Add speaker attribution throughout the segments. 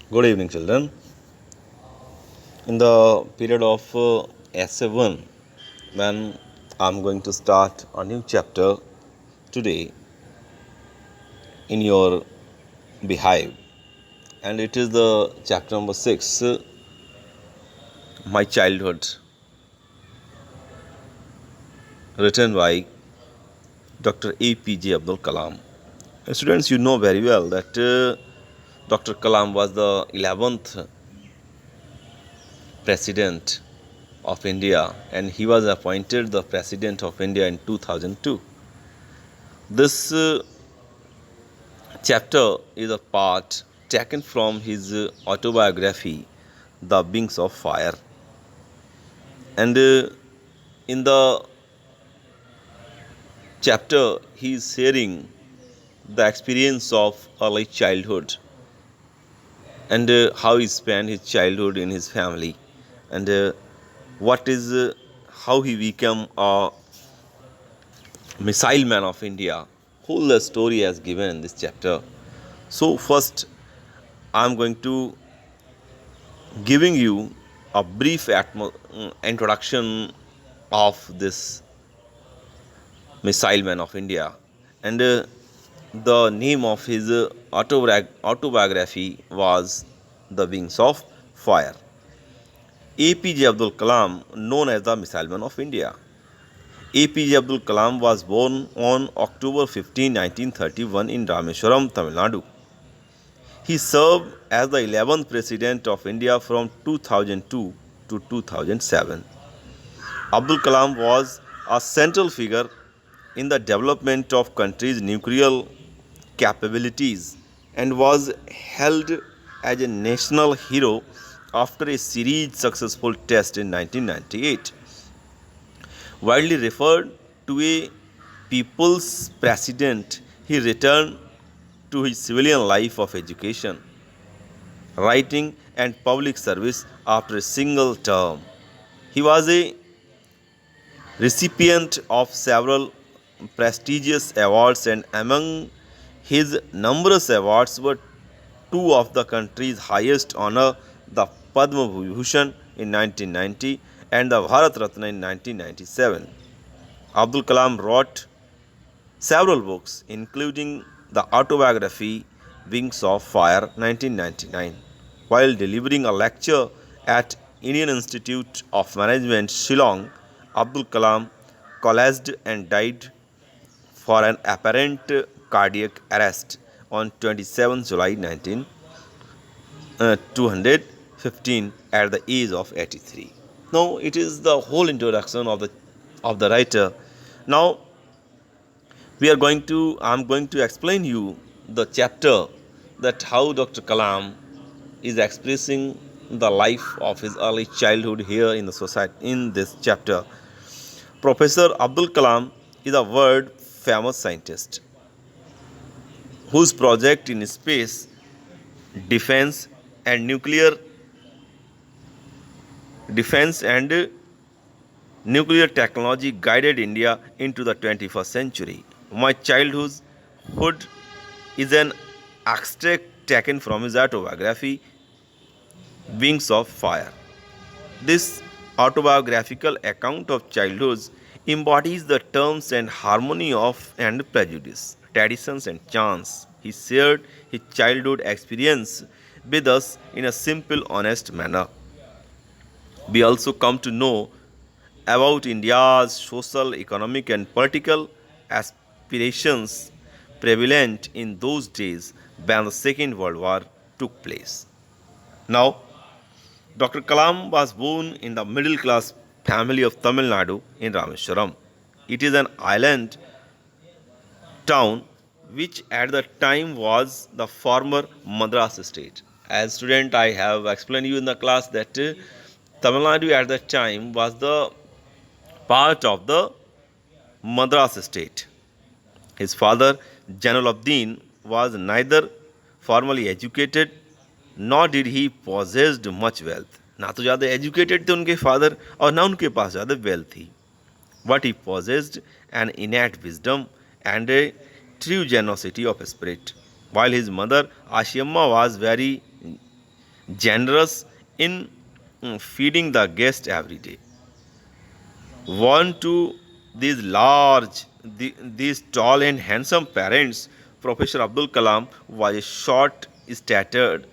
Speaker 1: Good evening, children. In the period of Essay 1, when I'm going to start a new chapter today in your Behive, and it is the chapter number 6, My Childhood, written by Dr. APJ Abdul Kalam. Students, you know very well that Dr. Kalam was the 11th President of India, and he was appointed the President of India in 2002. This chapter is a part taken from his autobiography, The Wings of Fire. And in the chapter, he is sharing the experience of early childhood and how he spent his childhood in his family, and what is how he became a missile man of India. Whole story has given in this chapter. So first, I am going to giving you a brief introduction of this missile man of India, and the name of his autobiography was The Wings of Fire. APJ Abdul Kalam, known as the Missile Man of India. APJ Abdul Kalam was born on October 15, 1931 in Rameswaram, Tamil Nadu. He served as the 11th President of India from 2002 to 2007. Abdul Kalam was a central figure in the development of country's nuclear capabilities and was held as a national hero after a series successful tests in 1998. Widely referred to a people's president, he returned to his civilian life of education, writing, and public service after a single term. He was a recipient of several prestigious awards, and among his numerous awards were two of the country's highest honor, the Padma Vibhushan in 1990 and the Bharat Ratna in 1997. Abdul Kalam wrote several books, including the autobiography Wings of Fire 1999. While delivering a lecture at Indian Institute of Management, Shillong, Abdul Kalam collapsed and died for an apparent cardiac arrest on 27 July 215 at the age of 83. Now it is the whole introduction of the writer. Now I'm going to explain you the chapter that how Dr. Kalam is expressing the life of his early childhood here in the society in this chapter. Professor Abdul Kalam is a world famous scientist whose project in space, defense and nuclear defense and nuclear technology guided India into the 21st century. My childhood is an extract taken from his autobiography, Wings of Fire. This autobiographical account of childhood embodies the terms and harmony of and prejudice, traditions and chance. He shared his childhood experience with us in a simple, honest manner. We also come to know about India's social, economic, and political aspirations prevalent in those days when the Second World War took place. Now, Dr. Kalam was born in the middle class family of Tamil Nadu in Rameswaram. It is an island town which at the time was the former Madras state. As student, I have explained you in the class that Tamil Nadu at that time was the part of the Madras state. His father, Jalaluddin, was neither formally educated nor did he possess much wealth. ना तो ज़्यादा educated थे उनके father और ना उनके पास ज़्यादा wealth थी. But he possessed an innate wisdom and a true generosity of spirit. While his mother Ashiamma was very generous in feeding the guest every day. One to these tall and handsome parents, Professor Abdul Kalam was short, statured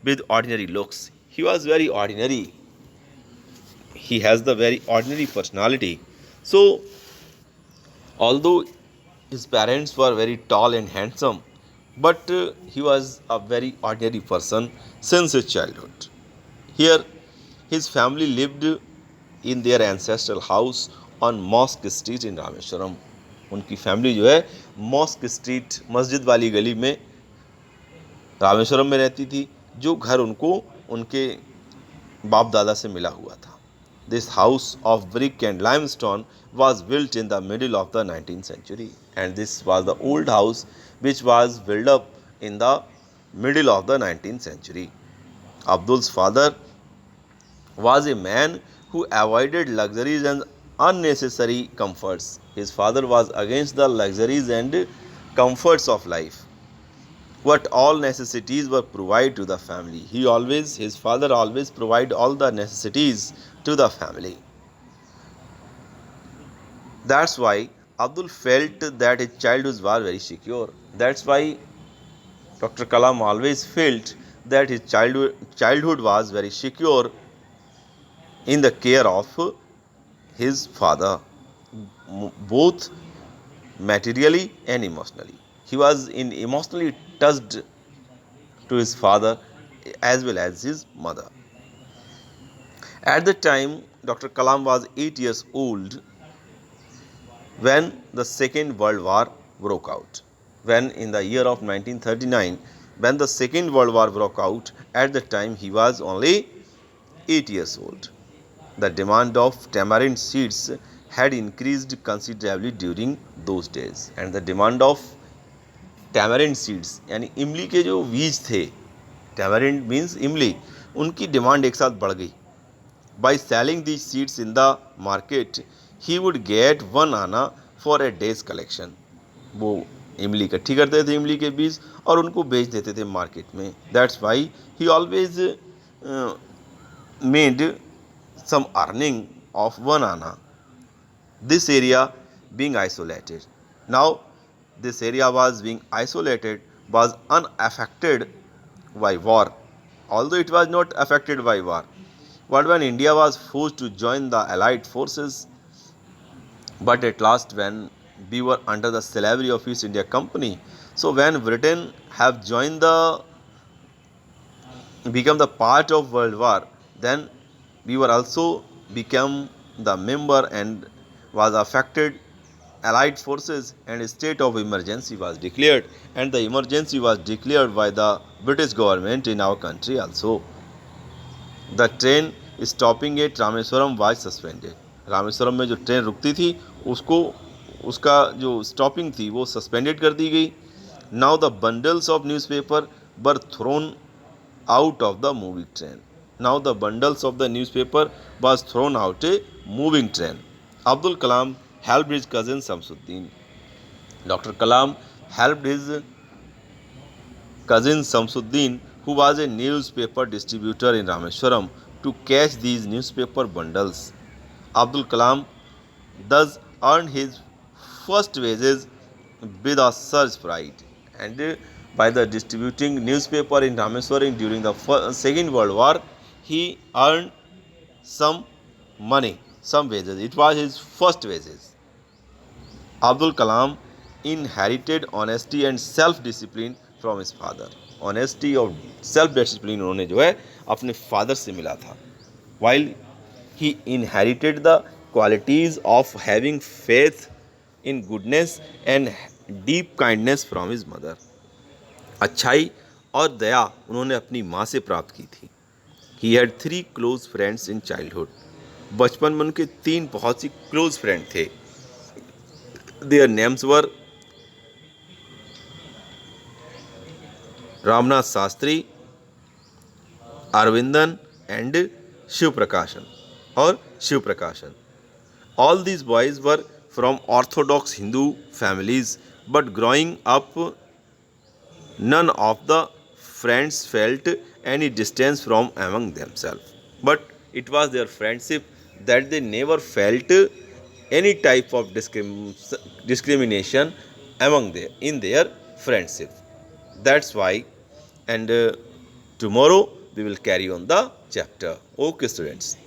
Speaker 1: with ordinary looks. He was very ordinary. He has the very ordinary personality. So, although his parents were very tall and handsome, but he was a very ordinary person since his childhood. Here, his family lived in their ancestral house on Mosque Street in Rameshwaram. उनकी family जो है mask street मस्जिद वाली गली में रामेश्वरम में रहती थी, जो घर उनको उनके बाप दादा से मिला हुआ था. This house of brick and limestone was built in the middle of the 19th century, and this was the old house which was built up in the middle of the 19th century. Abdul's father was a man who avoided luxuries and unnecessary comforts. His father was against the luxuries and comforts of life. What all necessities were provided to the family. His father always provided all the necessities to the family. That's why Abdul felt that his childhood was very secure. That's why Dr. Kalam always felt that his childhood was very secure in the care of his father, both materially and emotionally. He was emotionally touched to his father as well as his mother. At the time, Dr. Kalam was 8 years old when the Second World War broke out. When in the year of 1939, when the Second World War broke out, at the time he was only 8 years old. The demand of tamarind seeds had increased considerably during those days, and the demand of tamarind seeds यानी इमली के जो बीज थे, tamarind means इमली, उनकी demand एक साथ बढ़ गई. By selling these seeds in the market, he would get 1 आना for a day's collection. वो इमली इकट्ठी करते थे, इमली के बीज, और उनको बेच देते थे मार्केट में. That's why he always made some earning of 1 आना. This area being isolated. Now, this area was being isolated, was unaffected by war, although it was not affected by war. But when India was forced to join the Allied forces, but at last when we were under the slavery of East India Company, so when Britain have joined become the part of World War, then we were also become the member and was affected Allied forces, and a state of emergency was declared, and the emergency was declared by the British government in our country also. The train stopping at Rameswaram was suspended. Rameswaram में जो train रुकती थी उसका जो stopping थी वो suspended कर दी गई. Now the bundles of newspaper were thrown out of the moving train. Now the bundles of the newspaper was thrown out a moving train. Abdul Kalam helped his cousin Samsuddin. Dr. Kalam helped his cousin Samsuddin, who was a newspaper distributor in Rameshwaram, to catch these newspaper bundles. Abdul Kalam thus earned his first wages with a surge pride, and by the distributing newspaper in Rameswaram during the Second World War, he earned some money, some wages. It was his first wages. Abdul Kalam inherited honesty and self-discipline from his father. Honesty और self-discipline उन्होंने जो है अपने father से मिला था. While he inherited the qualities of having faith in goodness and deep kindness from his mother. अच्छाई और दया उन्होंने अपनी माँ से प्राप्त की थी. He had 3 close friends in childhood. बचपन में उनके 3 बहुत सी क्लोज फ्रेंड थे. Their names were Ramnath Shastri, Aravindan and Shiva Prakashan और शिव प्रकाशन. All these boys were from orthodox Hindu families, but growing up none of the friends felt any distance from among themselves. But it was their friendship that they never felt any type of discrimination among their in their friendship. That's why, and tomorrow we will carry on the chapter. Okay, students.